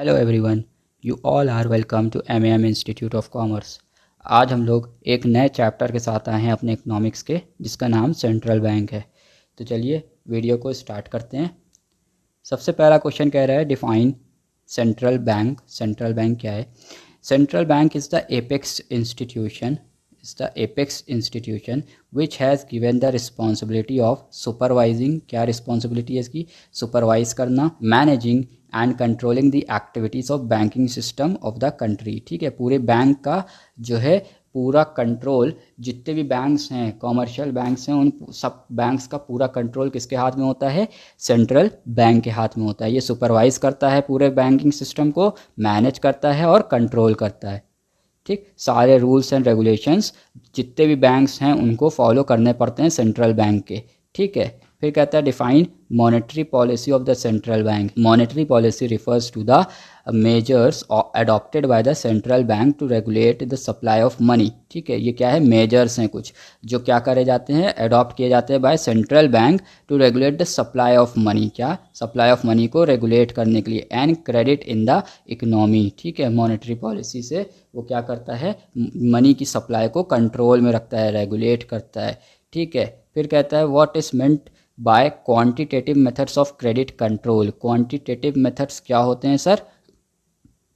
Hello everyone, you all are welcome to M institute of commerce. आज हम लोग एक नए चैप्टर के साथ आए हैं अपने इकोनॉमिक्स के, जिसका नाम सेंट्रल बैंक है। तो चलिए वीडियो को स्टार्ट करते हैं। सबसे पहला क्वेश्चन कह रहा है define central bank. Central bank क्या है? Central bank is the apex institution which has given the responsibility of supervising. क्या रिस्पॉन्सिबिलिटी है इसकी? सुपरवाइज करना, managing and controlling the activities of banking system of the country. ठीक है, पूरे bank का जो है पूरा कंट्रोल, जितने भी बैंक्स हैं, कॉमर्शियल बैंक्स हैं, उन सब बैंक्स का पूरा कंट्रोल किसके हाथ में होता है? सेंट्रल बैंक के हाथ में होता है। ये सुपरवाइज करता है पूरे बैंकिंग सिस्टम को, मैनेज करता है और कंट्रोल करता है। ठीक, सारे रूल्स एंड रेगुलेशंस जितने भी बैंक्स हैं उनको फॉलो करने पड़ते हैं सेंट्रल बैंक के। ठीक है, फिर कहता है define monetary policy of the central bank. Monetary policy refers to the measures adopted by the central bank to regulate the supply of money. ठीक है, ये क्या है? मेजर्स हैं कुछ जो क्या करे जाते हैं, अडॉप्ट किए जाते हैं by central bank to regulate the supply of money. क्या? सप्लाई ऑफ मनी को रेगुलेट करने के लिए, and credit in the economy. ठीक है, मॉनेटरी पॉलिसी से वो क्या करता है? मनी की सप्लाई को कंट्रोल में रखता है, रेगुलेट करता है। ठीक है, फिर कहता है what is meant by quantitative methods of credit control. Quantitative methods क्या होते हैं sir?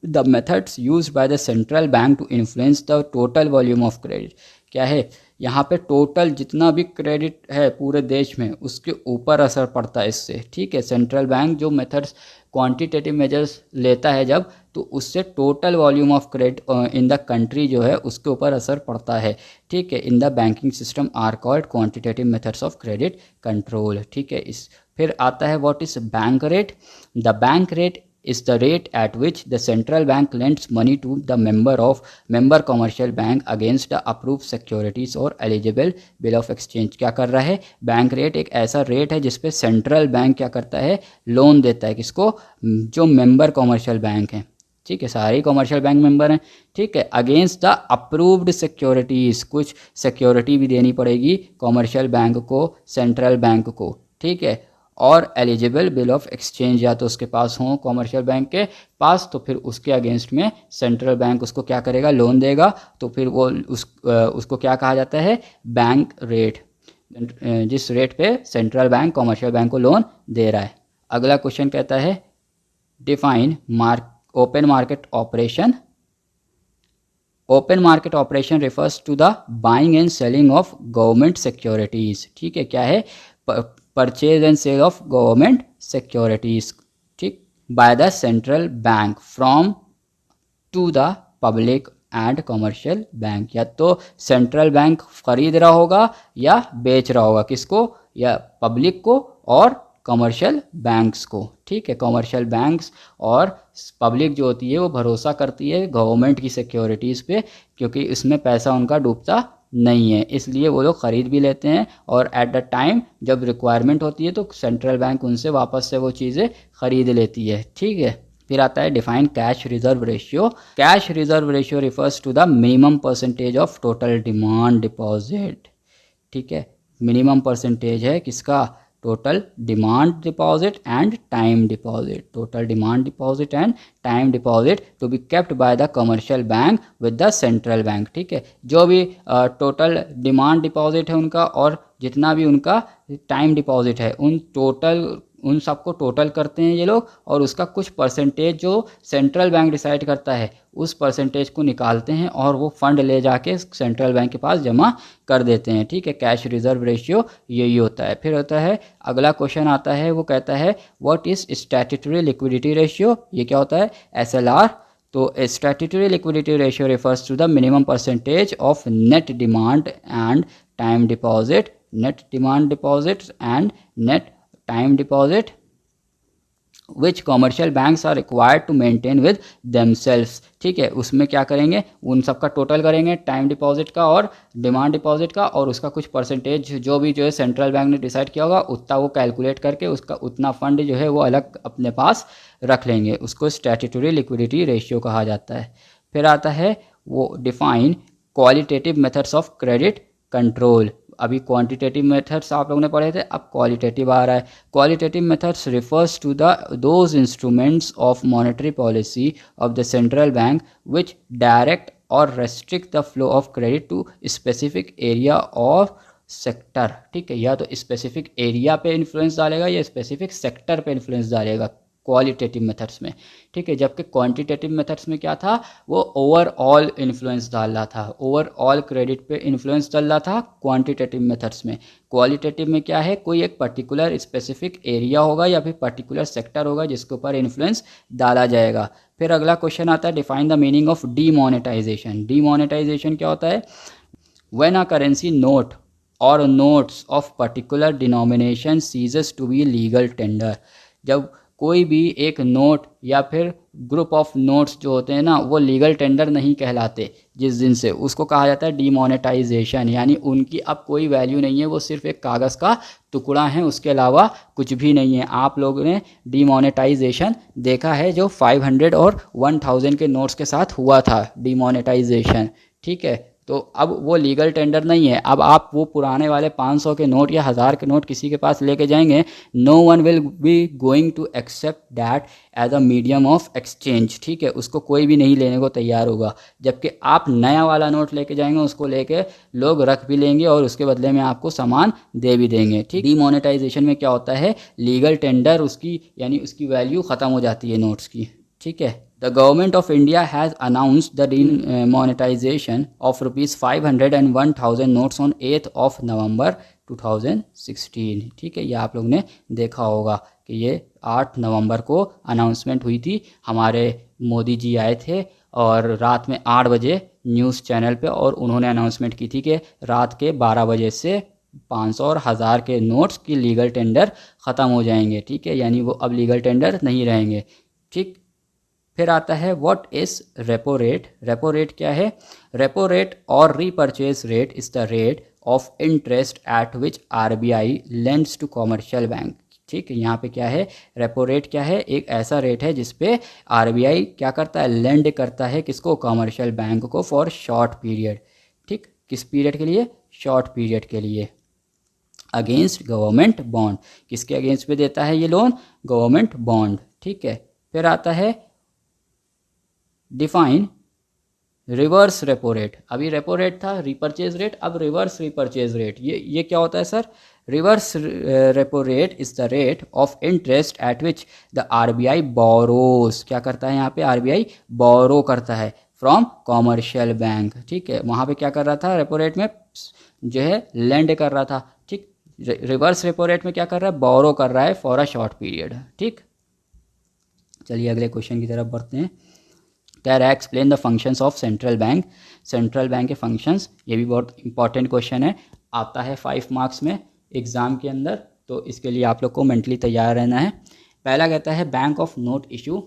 The methods used by the central bank to influence the total volume of credit. क्या है? यहाँ पे टोटल जितना भी क्रेडिट है पूरे देश में, उसके ऊपर असर पड़ता है इससे। ठीक है, सेंट्रल बैंक जो मेथड्स क्वांटिटेटिव मेजर्स लेता है जब, तो उससे total volume of credit in the country जो है उसके ऊपर असर पड़ता है। ठीक है, in the banking system are called quantitative methods of credit control. ठीक है, इस फिर आता है what is bank rate. The bank rate is the rate at which the central bank lends money to the member commercial bank against the approved securities or eligible bill of exchange। क्या कर रहा है? Bank rate एक ऐसा rate है जिसपे central bank क्या करता है? लोन देता है। किसको? जो मेंबर कॉमर्शियल बैंक हैं। ठीक है, सारे कॉमर्शियल बैंक मेंबर हैं। ठीक है, अगेंस्ट द अप्रूव्ड सिक्योरिटीज़, कुछ सिक्योरिटी भी देनी पड़ेगी कॉमर्शियल बैंक को, सेंट्रल बैंक को। ठीक है, और एलिजिबल बिल ऑफ एक्सचेंज या तो उसके पास हो कॉमर्शियल बैंक के पास, तो फिर उसके अगेंस्ट में सेंट्रल बैंक उसको क्या करेगा? लोन देगा। तो फिर वो उसको क्या कहा जाता है? बैंक रेट, जिस रेट पे सेंट्रल बैंक कॉमर्शियल बैंक को लोन दे रहा है। अगला क्वेश्चन कहता है define open market operation. Open market operation refers to the buying and selling of government securities. ठीक है, क्या है? Purchase and sale of government securities. ठीक, by the central bank from to the public and commercial bank. या तो central bank खरीद रहा होगा या बेच रहा होगा। किसको? या पब्लिक को और कमर्शियल बैंक्स को। ठीक है, कमर्शियल बैंक्स और पब्लिक जो होती है वो भरोसा करती है गवर्नमेंट की सिक्योरिटीज़ पे, क्योंकि इसमें पैसा उनका डूबता नहीं है, इसलिए वो लोग ख़रीद भी लेते हैं। और एट द टाइम जब रिक्वायरमेंट होती है तो सेंट्रल बैंक उनसे वापस से वो चीज़ें ख़रीद लेती है। ठीक है, फिर आता है define cash reserve ratio. Cash reserve ratio refers to the minimum percentage of total demand deposit. ठीक है, मिनिमम परसेंटेज है किसका? Total demand deposit and time deposit. Total demand deposit and time deposit to be kept by the commercial bank with the central bank. ठीक है, जो भी total demand deposit है उनका और जितना भी उनका टाइम डिपॉजिट है, उन सबको टोटल करते हैं ये लोग, और उसका कुछ परसेंटेज जो सेंट्रल बैंक डिसाइड करता है उस परसेंटेज को निकालते हैं और वो फंड ले जाके सेंट्रल बैंक के पास जमा कर देते हैं। ठीक है, कैश रिजर्व रेशियो यही होता है। फिर होता है अगला क्वेश्चन आता है, वो कहता है what is statutory liquidity ratio. ये क्या होता है? SLR। तो statutory liquidity ratio refers to the minimum percentage of net demand and time deposit, net demand deposit and net time deposit which commercial banks are required to maintain with themselves. ठीक है, उसमें क्या करेंगे? उन सब का total करेंगे, time deposit का और डिमांड डिपॉजिट का, और उसका कुछ परसेंटेज जो है सेंट्रल बैंक ने डिसाइड किया होगा उतना वो कैलकुलेट करके उसका उतना फंड जो है वो अलग अपने पास रख लेंगे। उसको स्टैट्यूटरी लिक्विडिटी रेशियो कहा जाता है। फिर आता है वो define qualitative methods of credit control. अभी क्वांटिटेटिव मेथड्स आप लोगों ने पढ़े थे, अब क्वालिटेटिव आ रहा है। Qualitative methods refers to those instruments of monetary policy of the central bank which direct और restrict the flow of credit to specific area of sector. ठीक है, या तो स्पेसिफिक एरिया पे इन्फ्लुएंस डालेगा या स्पेसिफिक सेक्टर पे इन्फ्लुएंस डालेगा क्वालिटेटिव मेथड्स में। ठीक है, जबकि क्वांटिटेटिव मेथड्स में क्या था, वो ओवरऑल इन्फ्लुएंस डाल रहा था, ओवरऑल क्रेडिट पे इन्फ्लुएंस डाल रहा था क्वांटिटेटिव मेथड्स में। क्वालिटेटिव में क्या है, कोई एक पर्टिकुलर स्पेसिफिक एरिया होगा या फिर पर्टिकुलर सेक्टर होगा जिसके ऊपर इन्फ्लुएंस डाला जाएगा। फिर अगला क्वेश्चन आता है, define the meaning of demonetization. Demonetization क्या होता है, व्हेन अ करेंसी नोट और notes of particular denomination ceases to be legal tender. जब कोई भी एक नोट या फिर ग्रुप ऑफ नोट्स जो होते हैं ना, वो लीगल टेंडर नहीं कहलाते जिस दिन से, उसको कहा जाता है डीमोनेटाइजेशन। यानी उनकी अब कोई वैल्यू नहीं है, वो सिर्फ एक कागज़ का टुकड़ा है, उसके अलावा कुछ भी नहीं है। आप लोगों ने डीमोनेटाइजेशन देखा है जो 500 और 1000 के नोट्स के साथ हुआ था डीमोनेटाइजेशन। ठीक है, तो अब वो लीगल टेंडर नहीं है। अब आप वो पुराने वाले 500 के नोट या 1000 के नोट किसी के पास लेके जाएंगे, no one will be going to accept that as a medium of exchange. ठीक है, उसको कोई भी नहीं लेने को तैयार होगा। जबकि आप नया वाला नोट लेके जाएंगे, उसको लेके लोग रख भी लेंगे और उसके बदले में आपको सामान दे भी देंगे। ठीक, डीमोनेटाइजेशन में क्या होता है, लीगल टेंडर उसकी यानी उसकी वैल्यू ख़त्म हो जाती है नोट्स की। ठीक है, The government of India has announced the demonetization of rupees 500 and 1000 notes on 8th of November 2016। ठीक है, ये आप लोग ने देखा होगा कि ये 8 नवंबर को अनाउंसमेंट हुई थी। हमारे मोदी जी आए थे और रात में 8 बजे न्यूज़ चैनल पे, और उन्होंने अनाउंसमेंट की थी कि रात के 12 बजे से 500 और 1000 के नोट्स की लीगल टेंडर ख़त्म हो जाएंगे। ठीक है, यानी वो अब लीगल टेंडर नहीं रहेंगे। ठीक, फिर आता है what is repo rate. Repo rate क्या है, रेपो रेट और repurchase rate is the rate of interest at which RBI lends to commercial bank. ठीक है, यहाँ पे क्या है, रेपो रेट क्या है, एक ऐसा रेट है जिसपे आरबीआई क्या करता है, लेंड करता है किसको, कॉमर्शियल बैंक को, फॉर शॉर्ट पीरियड। ठीक, किस पीरियड के लिए, शॉर्ट पीरियड के लिए, अगेंस्ट गवर्नमेंट बॉन्ड। किसके अगेंस्ट पे देता है ये लोन, गवर्नमेंट बॉन्ड। ठीक है, फिर आता है डिफाइन रिवर्स रेपो रेट। अभी रेपो रेट था, रिपर्चेज रेट, अब रिवर्स रिपर्चेज रेट। ये क्या होता है sir, reverse repo rate is the rate of interest at which the RBI borrows. क्या करता है यहाँ पे, आरबीआई बोरो करता है फ्रॉम कॉमर्शियल बैंक। ठीक है, वहाँ पे क्या कर रहा था, रेपो रेट में जो है लेंड कर रहा था। ठीक, रिवर्स रेपो रेट में क्या कर रहा है, बोरो कर रहा है फॉर अ शॉर्ट पीरियड। ठीक, चलिए अगले क्वेश्चन की तरफ बढ़ते हैं। कह रहा है explain the functions of central bank. Central bank के फंक्शंस, ये भी बहुत इंपॉर्टेंट क्वेश्चन है, आता है 5 मार्क्स में एग्जाम के अंदर, तो इसके लिए आप लोग को मेंटली तैयार रहना है। पहला कहता है bank of note issue.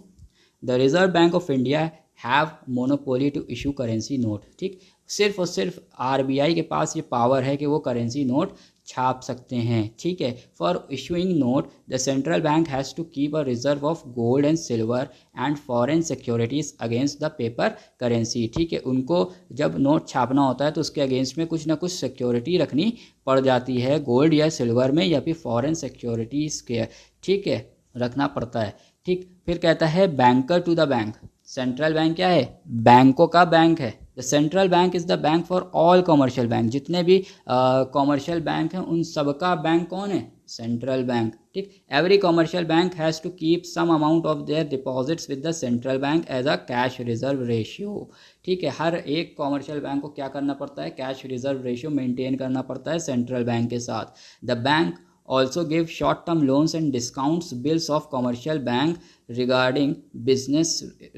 The Reserve Bank of India have monopoly to issue currency note. ठीक, सिर्फ और सिर्फ आरबीआई के पास ये पावर है कि वो करेंसी नोट छाप सकते हैं। ठीक है, for issuing note the central bank has to keep a reserve of gold and silver and foreign securities against the paper currency. ठीक है, उनको जब नोट छापना होता है तो उसके अगेंस्ट में कुछ ना कुछ सिक्योरिटी रखनी पड़ जाती है, गोल्ड या सिल्वर में या फिर फॉरेन सिक्योरिटीज़ के। ठीक है, रखना पड़ता है। ठीक, फिर कहता है banker to the bank. Central bank क्या है, बैंकों का बैंक है। The central bank is the bank for all commercial bank. जितने भी कॉमर्शियल बैंक हैं उन सबका बैंक कौन है, सेंट्रल बैंक। ठीक, every commercial bank has to keep some amount of their deposits with the central bank as a cash reserve ratio. ठीक है, हर एक कॉमर्शियल बैंक को क्या करना पड़ता है, कैश रिजर्व रेशियो मेंटेन करना पड़ता है सेंट्रल बैंक के साथ। The bank also give short term loans and discounts bills of commercial bank regarding business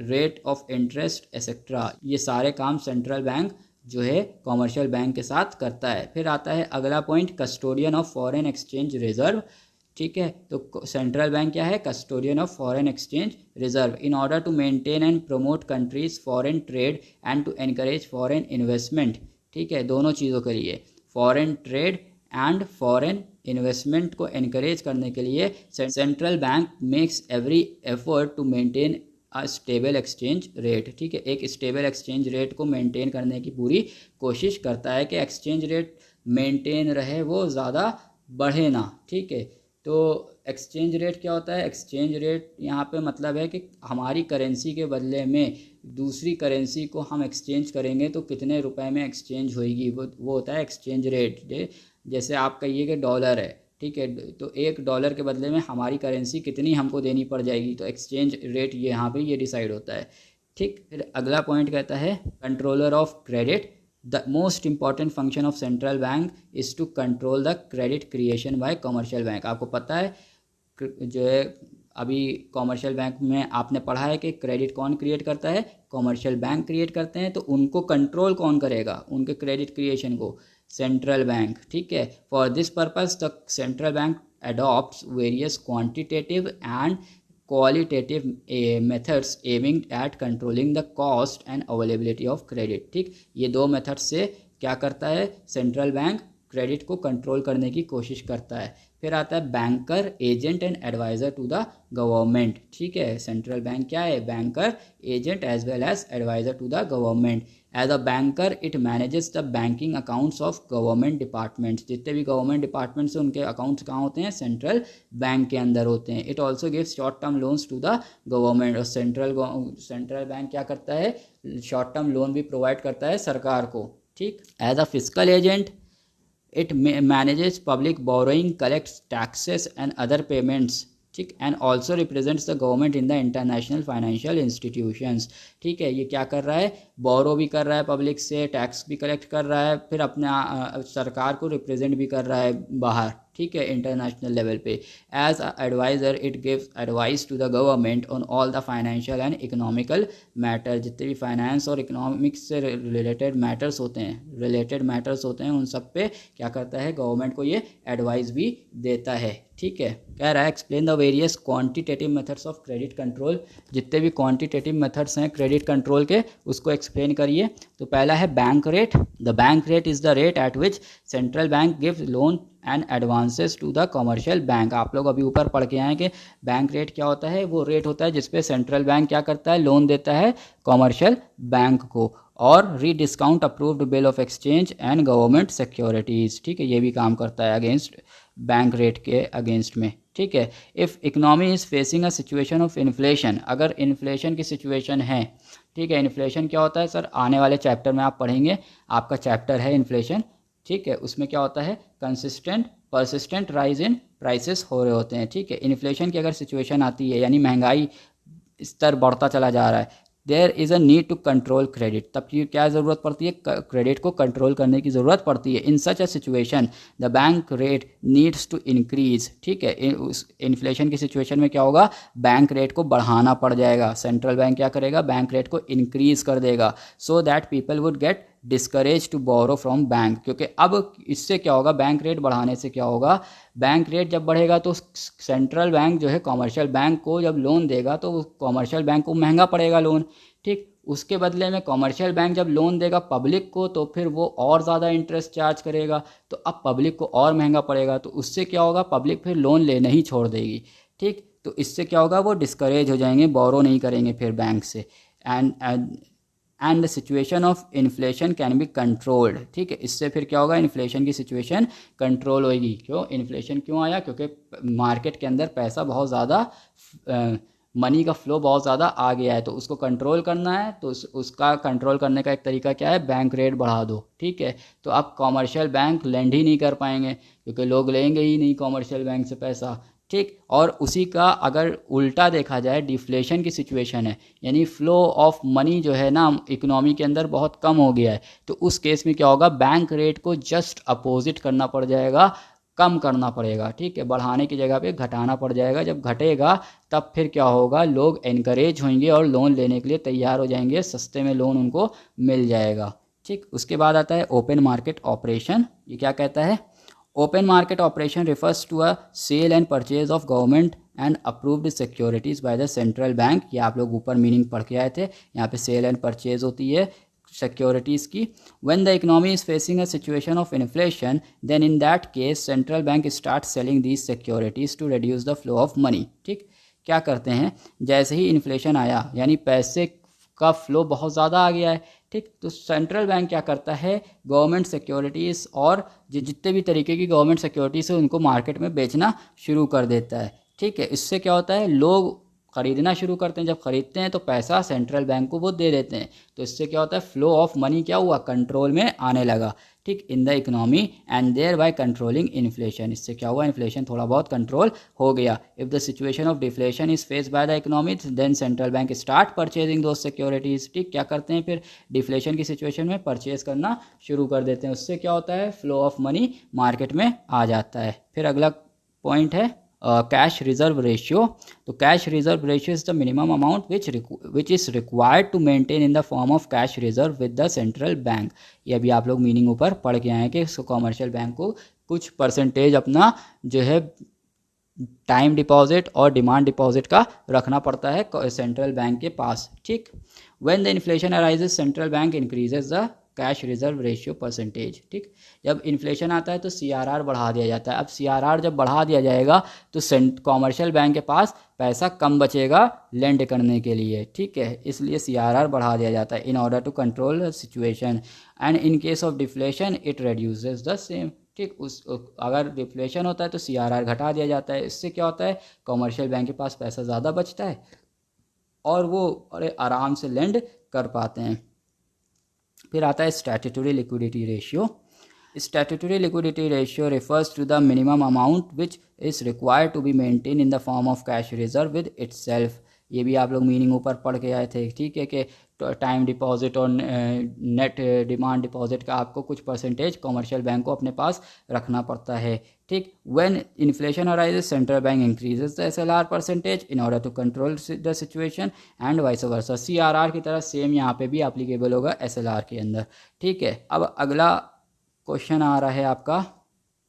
rate of interest etc। ये सारे काम सेंट्रल बैंक जो है कॉमर्शियल बैंक के साथ करता है। फिर आता है अगला point, custodian of foreign exchange reserve. ठीक है, तो सेंट्रल बैंक क्या है, custodian of foreign exchange reserve in order to maintain and promote country's foreign trade and to encourage foreign investment. ठीक है, दोनों चीज़ों के लिए, foreign trade and foreign investment को एनकरेज करने के लिए central bank makes every effort to maintain a stable exchange rate. ठीक है, एक स्टेबल एक्सचेंज रेट को मेंटेन करने की पूरी कोशिश करता है कि एक्सचेंज रेट मेंटेन रहे, वो ज़्यादा बढ़े ना। ठीक है, तो एक्सचेंज रेट क्या होता है? एक्सचेंज रेट यहाँ पे मतलब है कि हमारी करेंसी के बदले में दूसरी करेंसी को हम एक्सचेंज करेंगे तो कितने रुपए में एक्सचेंज होएगी, वो होता है एक्सचेंज रेट। जैसे आप कहिए कि डॉलर है, ठीक है, तो $1 के बदले में हमारी करेंसी कितनी हमको देनी पड़ जाएगी, तो एक्सचेंज रेट ये यहाँ पे ये डिसाइड होता है। ठीक, फिर अगला पॉइंट कहता है controller of credit. The most important function of central bank is to control the credit creation by commercial bank. आपको पता है जो है अभी कॉमर्शियल बैंक में आपने पढ़ा है कि क्रेडिट कौन क्रिएट करता है? कॉमर्शियल बैंक क्रिएट करते हैं। तो उनको कंट्रोल कौन करेगा, उनके क्रेडिट क्रिएशन को? Central bank. ठीक है, for this purpose the central bank adopts various quantitative and qualitative methods aiming at controlling the cost and availability of credit। ठीक, ये दो मेथड से क्या करता है सेंट्रल बैंक? क्रेडिट को कंट्रोल करने की कोशिश करता है। फिर आता है banker, agent and adviser to the government. ठीक है, सेंट्रल बैंक क्या है? Banker, agent as well as adviser to the government. As a banker it manages the banking accounts of government departments. जितने भी गवर्नमेंट डिपार्टमेंट्स हैं उनके accounts कहाँ होते हैं? सेंट्रल बैंक के अंदर होते हैं। It also gives short term loans to the government. और सेंट्रल बैंक क्या करता है? शॉर्ट टर्म लोन भी प्रोवाइड करता है सरकार को। ठीक, as a physical agent it manages public borrowing, collects taxes and other payments। ठीक, and also represents the government in the international financial institutions. ठीक है, ये क्या कर रहा है? बोरो भी कर रहा है पब्लिक से, टैक्स भी कलेक्ट कर रहा है, फिर अपने सरकार को रिप्रेजेंट भी कर रहा है बाहर। ठीक है, इंटरनेशनल लेवल पे। As a adviser it gives advice to the government on all the financial and economical matter. जितने भी फाइनेंस और इकोनॉमिक्स से रिलेटेड मैटर्स होते हैं उन सब पे क्या करता है? गवर्नमेंट को ये एडवाइस भी देता है। ठीक है, कह रहा है explain the various quantitative methods of credit control. जितने भी क्वांटिटेटिव मेथड्स हैं क्रेडिट कंट्रोल के उसको एक्सप्लेन करिए। तो पहला है bank rate. The bank rate is the rate at which central bank gives loan and advances to the commercial bank. आप लोग अभी ऊपर पढ़ के आए कि बैंक रेट क्या होता है? वो रेट होता है जिसपे सेंट्रल बैंक क्या करता है? लोन देता है कमर्शियल बैंक को। और री discount approved bill of exchange and government securities. ठीक है, ये भी काम करता है अगेंस्ट बैंक रेट के अगेंस्ट में। ठीक है, if economy is facing a situation of inflation, अगर इन्फ्लेशन की सिचुएशन है। ठीक है, इन्फ्लेशन क्या होता है सर? आने वाले चैप्टर में आप पढ़ेंगे, आपका चैप्टर है इन्फ्लेशन। ठीक है, उसमें क्या होता है? Consistent persistent rise in prices हो रहे होते हैं। ठीक है, इन्फ्लेशन की अगर सिचुएशन आती है यानी महंगाई स्तर बढ़ता चला जा रहा है, there is a need to control credit. तब की क्या ज़रूरत पड़ती है? क्रेडिट को कंट्रोल करने की ज़रूरत पड़ती है। In such a situation the bank rate needs to increase. ठीक है, उस इन्फ्लेशन की सिचुएशन में क्या होगा? बैंक रेट को बढ़ाना पड़ जाएगा। सेंट्रल बैंक क्या करेगा? बैंक रेट को इंक्रीज कर देगा, so that people would get discourage to borrow from bank. क्योंकि अब इससे क्या होगा? बैंक रेट बढ़ाने से क्या होगा? बैंक रेट जब बढ़ेगा तो सेंट्रल बैंक जो है कमर्शियल बैंक को जब लोन देगा तो कमर्शियल बैंक को महंगा पड़ेगा लोन। ठीक, उसके बदले में कमर्शियल बैंक जब लोन देगा पब्लिक को तो फिर वो और ज़्यादा इंटरेस्ट चार्ज करेगा, तो अब पब्लिक को और महंगा पड़ेगा। तो उससे क्या होगा? पब्लिक फिर लोन लेना ही छोड़ देगी। ठीक, तो इससे क्या होगा? वो डिस्करेज हो जाएंगे, बोरो नहीं करेंगे फिर बैंक से। And the situation of inflation can be controlled. ठीक है, इससे फिर क्या होगा? इन्फ्लेशन की सिचुएशन कंट्रोल होगी। क्यों? इन्फ्लेशन क्यों आया? क्योंकि मार्केट के अंदर पैसा बहुत ज़्यादा, मनी का फ्लो बहुत ज़्यादा आ गया है, तो उसको कंट्रोल करना है। तो उसका कंट्रोल करने का एक तरीका क्या है? बैंक रेट बढ़ा दो। ठीक है, तो अब कॉमर्शियल बैंक लेंड ही नहीं कर पाएंगे क्योंकि लोग लेंगे ही नहीं कॉमर्शियल बैंक से पैसा। ठीक, और उसी का अगर उल्टा देखा जाए, डिफ्लेशन की सिचुएशन है यानी फ्लो ऑफ मनी जो है ना इकोनॉमी के अंदर बहुत कम हो गया है, तो उस केस में क्या होगा? बैंक रेट को जस्ट अपोजिट करना पड़ जाएगा, कम करना पड़ेगा। ठीक है, बढ़ाने की जगह पे घटाना पड़ जाएगा। जब घटेगा तब फिर क्या होगा? लोग एनकरेज होंगे और लोन लेने के लिए तैयार हो जाएंगे, सस्ते में लोन उनको मिल जाएगा। ठीक, उसके बाद आता है ओपन मार्केट ऑपरेशन। ये क्या कहता है? Open market operation refers to a sale and purchase of government and approved securities by the central bank. ये आप लोग ऊपर मीनिंग पढ़ के आए थे। यहाँ पे सेल एंड परचेज होती है सिक्योरिटीज़ की। When the economy is facing a situation of inflation then in that case central bank start selling these securities to reduce the flow of money. ठीक, क्या करते हैं? जैसे ही इन्फ्लेशन आया यानी पैसे का फ्लो बहुत ज़्यादा आ गया है, ठीक। तो सेंट्रल बैंक क्या करता है, गवर्नमेंट सिक्योरिटीज़ और जितने भी तरीके की गवर्नमेंट सिक्योरिटीज़ है उनको मार्केट में बेचना शुरू कर देता है। ठीक है, इससे क्या होता है, लोग खरीदना शुरू करते हैं, जब खरीदते हैं तो पैसा सेंट्रल बैंक को वो दे देते हैं, तो इससे क्या होता है, फ्लो ऑफ मनी क्या हुआ, कंट्रोल में आने लगा। ठीक, in the economy and their by controlling inflation, इससे क्या हुआ, इन्फ्लेशन थोड़ा बहुत कंट्रोल हो गया। If the situation of deflation is face by the economy then central bank start purchasing दो सिक्योरिटीज़। ठीक, क्या करते हैं फिर डिफ्लेशन की सिचुएशन में परचेज करना शुरू कर देते हैं, उससे क्या होता है, फ्लो ऑफ मनी मार्केट में आ जाता है। फिर अगला पॉइंट है कैश रिजर्व रेशियो। तो cash reserve ratio is the minimum amount which is required to maintain in the form of cash reserve with the central bank. ये अभी आप लोग मीनिंग ऊपर पढ़ के आए हैं कि कॉमर्शियल बैंक को कुछ परसेंटेज अपना जो है टाइम डिपॉजिट और डिमांड डिपॉजिट का रखना पड़ता है सेंट्रल बैंक के पास। ठीक, when the inflation arises central bank increases the cash reserve ratio percentage. ठीक, जब इन्फ्लेशन आता है तो CRR बढ़ा दिया जाता है। अब CRR जब बढ़ा दिया जाएगा तो कॉमर्शियल बैंक के पास पैसा कम बचेगा लेंड करने के लिए। ठीक है, इसलिए CRR बढ़ा दिया जाता है in order to control situation and in case of deflation it reduces the same. ठीक, अगर डिफ्लेशन होता है तो CRR घटा दिया जाता है। इससे क्या होता है, कॉमर्शियल बैंक के पास पैसा ज़्यादा बचता है और वो आराम से लेंड कर पाते हैं। फिर आता है statutory liquidity ratio. Statutory liquidity ratio refers to the minimum amount which is required to be maintain in the form of cash reserve with itself. ये भी आप लोग मीनिंग ऊपर पढ़ के आए थे। ठीक है, कि टाइम डिपॉजिट और नेट डिमांड डिपॉजिट का आपको कुछ परसेंटेज कॉमर्शियल बैंक को अपने पास रखना पड़ता है। ठीक, when inflation arises central bank increases the SLR percentage in order to control the situation and vice versa. CRR की तरह सेम यहाँ पे भी एप्लीकेबल होगा SLR के अंदर। ठीक है, अब अगला क्वेश्चन आ रहा है आपका,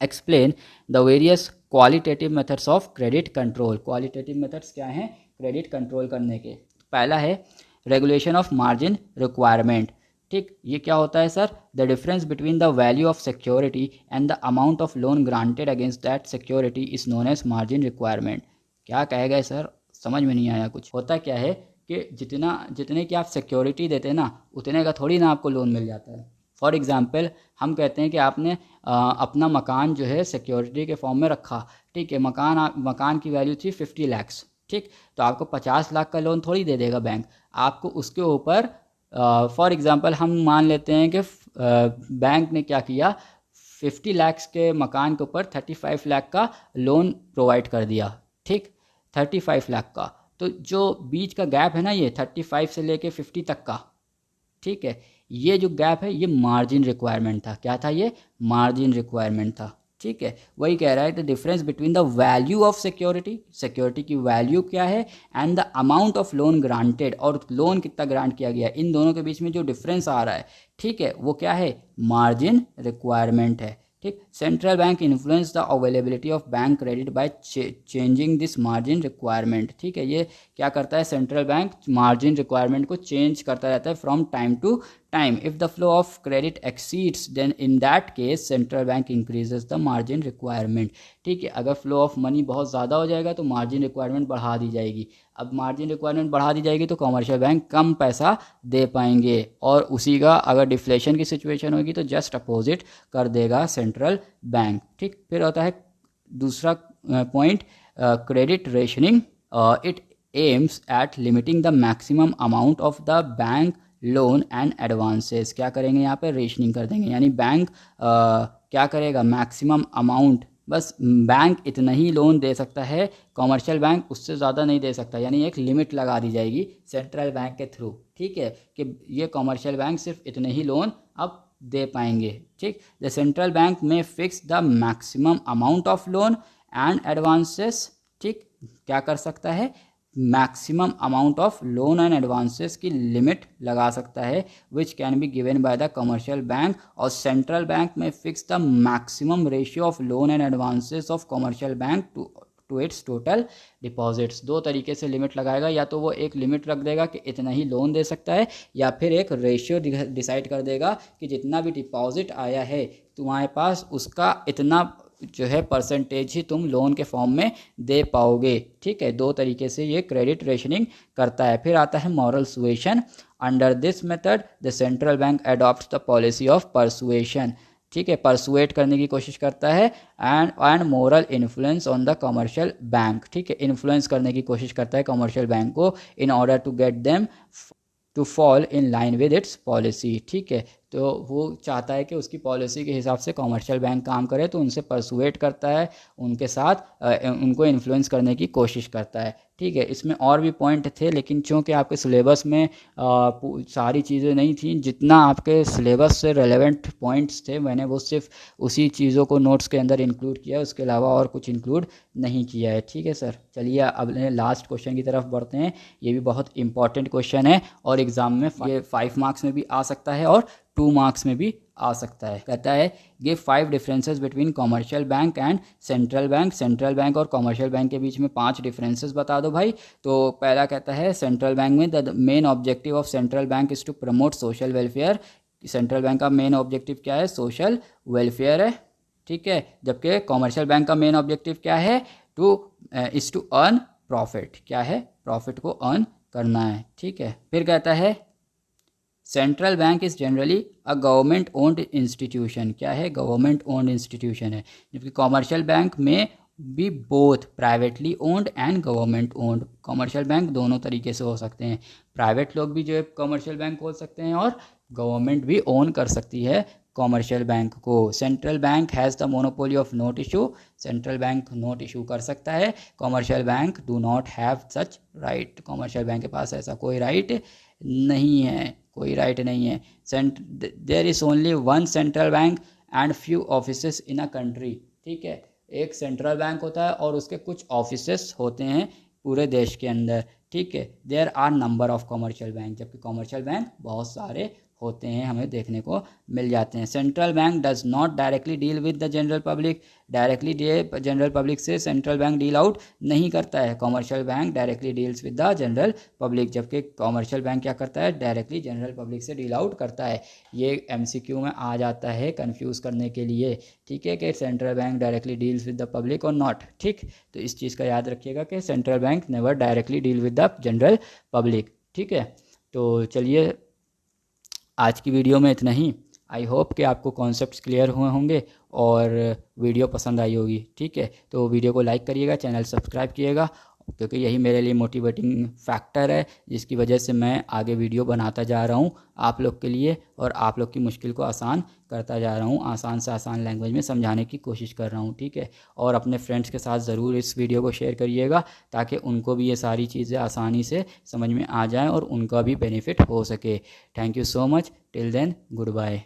explain the various qualitative methods of credit control. Qualitative methods क्या हैं क्रेडिट कंट्रोल करने के? पहला है रेगुलेशन ऑफ मार्जिन रिक्वायरमेंट। ठीक, ये क्या होता है sir, the difference between the value of security and the amount of loan granted against that security is known as margin requirement. क्या कहे गए सर, समझ में नहीं आया कुछ। होता क्या है कि जितने की आप सिक्योरिटी देते हैं ना, उतने का थोड़ी ना आपको लोन मिल जाता है। फॉर एग्जाम्पल हम कहते हैं कि आपने अपना मकान जो है सिक्योरिटी के फॉर्म में रखा। ठीक है, मकान की वैल्यू थी 50 लाख। ठीक, तो आपको 50 लाख का लोन थोड़ी दे देगा बैंक, आपको उसके ऊपर फॉर एग्जांपल हम मान लेते हैं कि बैंक ने क्या किया, 50 लाख के मकान के ऊपर 35 लाख का लोन प्रोवाइड कर दिया। ठीक, 35 लाख का, तो जो बीच का गैप है ना, ये 35 से लेके 50 तक का, ठीक है, ये जो गैप है ये मार्जिन रिक्वायरमेंट था। क्या था ये? मार्जिन रिक्वायरमेंट था। ठीक है, वही कह रहा है the difference between the value of security, security की वैल्यू क्या है, and the amount of loan granted, और लोन कितना ग्रांट किया गया, इन दोनों के बीच में जो डिफरेंस आ रहा है, ठीक है, वो क्या है? मार्जिन रिक्वायरमेंट है। ठीक, central bank influence the availability of bank credit by changing this margin requirement. ठीक है, ये क्या करता है, सेंट्रल बैंक मार्जिन रिक्वायरमेंट को चेंज करता रहता है from time to time. If the flow of credit exceeds then in that case central bank increases the margin requirement. ठीक है, अगर फ्लो ऑफ मनी बहुत ज़्यादा हो जाएगा तो मार्जिन रिक्वायरमेंट बढ़ा दी जाएगी। अब मार्जिन रिक्वायरमेंट बढ़ा दी जाएगी तो कॉमर्शियल बैंक कम पैसा दे पाएंगे, और उसी का अगर डिफ्लेशन की सिचुएशन होगी तो जस्ट अपोजिट कर देगा सेंट्रल बैंक। ठीक, फिर होता है दूसरा point, credit rationing. It aims at limiting the maximum amount of the bank loan and advances. क्या करेंगे यहाँ पे? रेशनिंग कर देंगे, यानी बैंक क्या करेगा, मैक्सिमम अमाउंट, बस बैंक इतना ही लोन दे सकता है, कॉमर्शियल बैंक उससे ज़्यादा नहीं दे सकता, यानी एक लिमिट लगा दी जाएगी सेंट्रल बैंक के थ्रू। ठीक है, कि ये कॉमर्शियल बैंक सिर्फ इतने ही लोन अब दे पाएंगे। ठीक, the central bank may fix the maximum amount of loan and advances. ठीक, क्या कर सकता है? Maximum amount of loan and advances की लिमिट लगा सकता है, which can be given by the commercial bank, और central bank may fix the maximum ratio of loan and advances of commercial bank to its total deposits. दो तरीके से limit लगाएगा, या तो वो एक लिमिट रख देगा कि इतना ही लोन दे सकता है, या फिर एक रेशियो डिसाइड कर देगा कि जितना भी डिपॉजिट आया है तुम्हारे पास उसका इतना जो है परसेंटेज ही तुम लोन के फॉर्म में दे पाओगे। ठीक है, दो तरीके से ये क्रेडिट रेशनिंग करता है। फिर आता है moral suasion. Under this method the central bank adopts the policy of persuasion, ठीक है, परसुएट करने की कोशिश करता है, and moral influence on the commercial bank, ठीक है, इन्फ्लुएंस करने की कोशिश करता है कमर्शियल बैंक को in order to get them to fall in line with its policy, ठीक है। तो वो चाहता है कि उसकी पॉलिसी के हिसाब से कमर्शियल बैंक काम करे, तो उनसे परसुएट करता है, उनके साथ उनको इन्फ्लुएंस करने की कोशिश करता है, ठीक है। इसमें और भी पॉइंट थे, लेकिन चूंकि आपके सिलेबस में सारी चीज़ें नहीं थी, जितना आपके सिलेबस से रेलेवेंट पॉइंट्स थे मैंने वो सिर्फ उसी चीज़ों को नोट्स के अंदर इंक्लूड किया, उसके अलावा और कुछ इंक्लूड नहीं किया है, ठीक है सर। चलिए अब लास्ट क्वेश्चन की तरफ बढ़ते हैं। ये भी बहुत इंपॉर्टेंट क्वेश्चन है और एग्जाम में ये 5 मार्क्स में भी आ सकता है और 2 मार्क्स में भी आ सकता है। कहता है give 5 differences between commercial bank and central bank, central bank और कमर्शियल बैंक के बीच में 5 डिफरेंसेस बता दो भाई। तो पहला कहता है सेंट्रल बैंक में the main objective of central bank is to promote social welfare, central bank का मेन ऑब्जेक्टिव क्या है, सोशल वेलफेयर है, ठीक है। जबकि कमर्शियल बैंक का मेन ऑब्जेक्टिव क्या है, इज टू अर्न प्रॉफिट, क्या है, प्रॉफिट को अर्न करना है, ठीक है। फिर कहता है central bank is generally a government owned institution, क्या है, गवर्नमेंट ओन्ड इंस्टीट्यूशन है। जबकि कमर्शियल बैंक में भी both privately owned and government owned, commercial bank दोनों तरीके से हो सकते हैं, प्राइवेट लोग भी जो है कमर्शियल बैंक खोल सकते हैं और गवर्नमेंट भी ओन कर सकती है कमर्शियल बैंक को। Central bank has the monopoly of note issue, central bank note issue कर सकता है, commercial bank do not have such right, commercial bank के पास ऐसा कोई राइट नहीं है, कोई राइट नहीं है। There is only one central bank and few offices in a country, ठीक है, एक सेंट्रल बैंक होता है और उसके कुछ ऑफिसेस होते हैं पूरे देश के अंदर, ठीक है। There are number of commercial bank, जबकि कमर्शियल बैंक बहुत सारे होते हैं, हमें देखने को मिल जाते हैं। Central bank does not directly deal with the general public, directly general public से सेंट्रल बैंक डील आउट नहीं करता है, commercial bank directly deals with the general public, जबकि कमर्शियल बैंक क्या करता है, डायरेक्टली जनरल पब्लिक से डील आउट करता है। ये MCQ में आ जाता है कंफ्यूज करने के लिए, ठीक है, कि central bank directly deals with the public और नॉट, ठीक। तो इस चीज़ का याद रखिएगा कि central bank never directly deal with the general public, ठीक है। तो चलिए आज की वीडियो में इतना ही। आई होप कि आपको कॉन्सेप्ट्स क्लियर हुए होंगे और वीडियो पसंद आई होगी, ठीक है। तो वीडियो को लाइक करिएगा, चैनल सब्सक्राइब कीजिएगा, क्योंकि यही मेरे लिए मोटिवेटिंग फैक्टर है जिसकी वजह से मैं आगे वीडियो बनाता जा रहा हूँ आप लोग के लिए और आप लोग की मुश्किल को आसान करता जा रहा हूँ, आसान से आसान लैंग्वेज में समझाने की कोशिश कर रहा हूँ, ठीक है। और अपने फ्रेंड्स के साथ ज़रूर इस वीडियो को शेयर करिएगा ताकि उनको भी ये सारी चीज़ें आसानी से समझ में आ जाएँ और उनका भी बेनिफिट हो सके। Thank you so much, till then good bye.